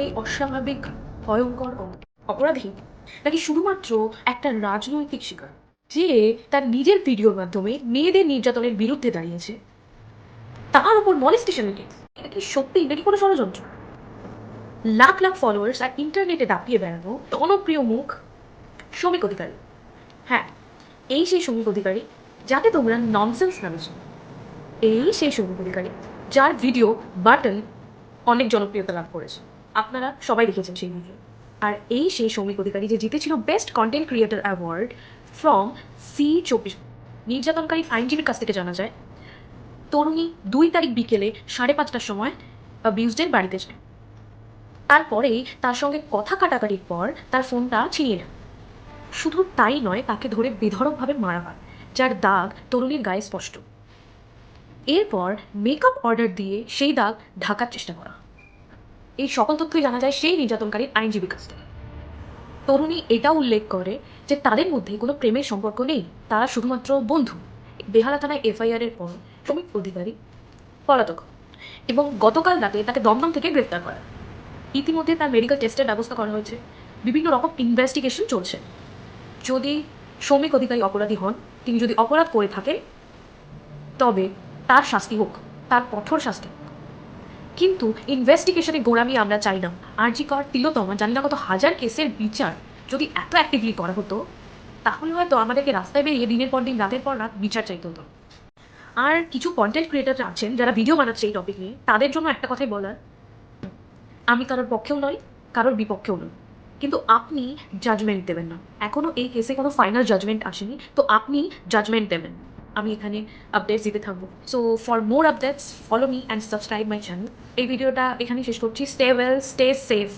আসলেই অস্বাভাবিক ভয়ঙ্কর অপরাধী, নাকি শুধুমাত্র একটা রাজনৈতিক শিকার যে তার নিজের ভিডিওর মাধ্যমে মেয়েদের নির্যাতনের বিরুদ্ধে দাঁড়িয়েছে, তার উপর মলেস্টেশনের কেস? এটা কি সত্যি নাকি কোনো ষড়যন্ত্র? লাখ লাখ ফলোয়ার্স আর ইন্টারনেটে দাপিয়ে বেড়ানো জনপ্রিয় মুখ শ্রমিক অধিকারী। হ্যাঁ, এই সেই শ্রমিক অধিকারী যাকে তোমরা ননসেন্স নামে চেনো। এই সেই শ্রমিক অধিকারী যার ভিডিও বাটন অনেক জনপ্রিয়তা লাভ করেছে। আপনারা সবাই দেখেছেন সেই ভিডিও। আর এই সেই শ্রমিক অধিকারী যে জিতেছিল best content creator award from C24। নির্যাতনকারী আইনজীবীর কাছ থেকে জানা যায়, তরুণী 2 তারিখ বিকেলে 5:30টার সময় অ্যাবিউজডের বাড়িতে যায়। তারপরেই তার সঙ্গে কথা কাটাকাটির পর তার ফোনটা ছিনিয়ে নেয়। শুধু তাই নয়, তাকে ধরে বেধড়কভাবে মারা হয়, যার দাগ তরুণীর গায়ে স্পষ্ট। এরপর মেকআপ অর্ডার দিয়ে সেই দাগ ঢাকার চেষ্টা করা। এই সকল তথ্যই জানা যায় সেই নির্যাতনকারীর আইনজীবীর কাছ থেকে। তরুণী এটাও উল্লেখ করে যে তাদের মধ্যে কোনো প্রেমের সম্পর্ক নেই, তারা শুধুমাত্র বন্ধু। বেহালা থানায় FIR এর পর শ্রমিক অধিকারী পলাতক এবং গতকাল রাতে তাকে দমদম থেকে গ্রেফতার করা। ইতিমধ্যে তার মেডিকেল টেস্টের ব্যবস্থা করা হয়েছে, বিভিন্ন রকম ইনভেস্টিগেশন চলছে। যদি শ্রমিক অধিকারী অপরাধী হন, তিনি যদি অপরাধ করে থাকেন, তবে তার শাস্তি হোক, তার কঠোর শাস্তি হোক। কিন্তু ইনভেস্টিগেশনে গোড়ামি আমরা চাই না। আরজি কর, তিলোত্তমা, জানি না কত হাজার কেসের বিচার যদি এত অ্যাক্টিভলি করা হতো, তাহলে হয়তো আমাদেরকে রাস্তায় বেরিয়ে দিনের পর দিন, রাতের পর রাত বিচার চাইতে হতো। আর কিছু কন্টেন্ট ক্রিয়েটার আছেন যারা ভিডিও বানাচ্ছে এই টপিক নিয়ে, তাদের জন্য একটা কথাই বলার, আমি কারোর পক্ষেও নই, কারোর বিপক্ষেও নই, কিন্তু আপনি জাজমেন্ট দেবেন না। এখনও এই কেসে কোনো ফাইনাল জাজমেন্ট আসেনি, তো আপনি জাজমেন্ট দেবেন। আমি এখানে আপডেটস দিতে থাকবো। So for more updates follow me and subscribe my channel. এই ভিডিওটা এখানেই শেষ করছি। Stay well, stay safe.